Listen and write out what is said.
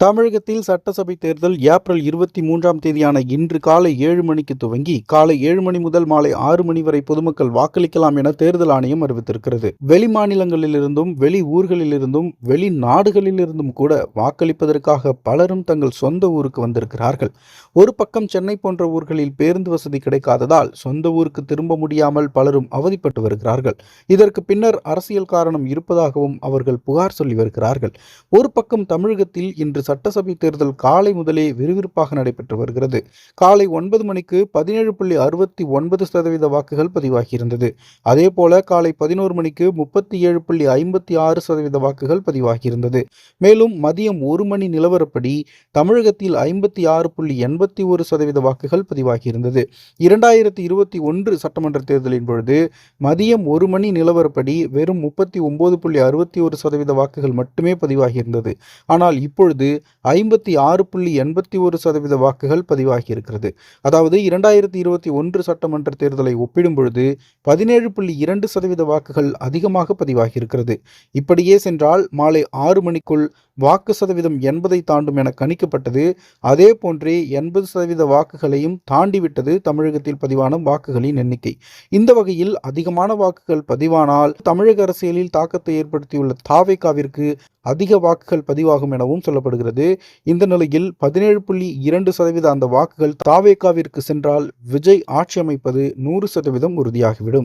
தமிழகத்தில் சட்டசபை தேர்தல் ஏப்ரல் 23ஆம் தேதியான இன்று காலை 7 மணிக்கு துவங்கி காலை 7 மணி முதல் மாலை 6 மணி வரை பொதுமக்கள் வாக்களிக்கலாம் என தேர்தல் ஆணையம் அறிவித்திருக்கிறது. வெளி மாநிலங்களிலிருந்தும் வெளி ஊர்களிலிருந்தும் வெளிநாடுகளிலிருந்தும் கூட வாக்களிப்பதற்காக பலரும் தங்கள் சொந்த ஊருக்கு வந்திருக்கிறார்கள். ஒரு பக்கம் சென்னை போன்ற ஊர்களில் பேருந்து வசதி கிடைக்காததால் சொந்த ஊருக்கு திரும்ப முடியாமல் பலரும் அவதிப்பட்டு வருகிறார்கள். இதற்கு பின்னர் அரசியல் காரணம் இருப்பதாகவும் அவர்கள் புகார் சொல்லி வருகிறார்கள். ஒரு பக்கம் தமிழகத்தில் இன்று சட்டசபை தேர்தல் காலை முதலே விறுவிறுப்பாக நடைபெற்று வருகிறது. காலை 9 மணிக்கு 17.69% வாக்குகள் பதிவாகியிருந்தது. அதேபோல காலை 11 மணிக்கு 37.56% வாக்குகள் பதிவாகியிருந்தது. மேலும் மதியம் 1 மணி நிலவரப்படி தமிழகத்தில் 56.81% வாக்குகள் பதிவாகியிருந்தது. 2021 சட்டமன்ற தேர்தலின் பொழுது மதியம் 1 மணி நிலவரப்படி வெறும் 39.61% வாக்குகள் மட்டுமே பதிவாகியிருந்தது. ஆனால் இப்பொழுது 56.81% வாக்குகள் பதிவாகியிருக்கிறது. அதாவது 2021 சட்டமன்ற தேர்தலை ஒப்பிடும் பொழுது 17.2% வாக்குகள் அதிகமாக பதிவாகியிருக்கிறது. இப்படியே சென்றால் மாலை 6 மணிக்குள் வாக்கு சதவீதம் 80 தாண்டும் என கணிக்கப்பட்டது. அதே போன்றே 80% வாக்குகளையும் தாண்டிவிட்டது தமிழகத்தில் பதிவான வாக்குகளின் எண்ணிக்கை. இந்த வகையில் அதிகமான வாக்குகள் பதிவானால் தமிழக அரசியலில் தாக்கத்தை ஏற்படுத்தியுள்ள தாவேகாவிற்கு அதிக வாக்குகள் பதிவாகும் எனவும் சொல்லப்படுகிறது. இந்த நிலையில் 17.2% அந்த வாக்குகள் தாவேகாவிற்கு சென்றால் விஜய் ஆட்சி அமைப்பது 100% உறுதியாகிவிடும்.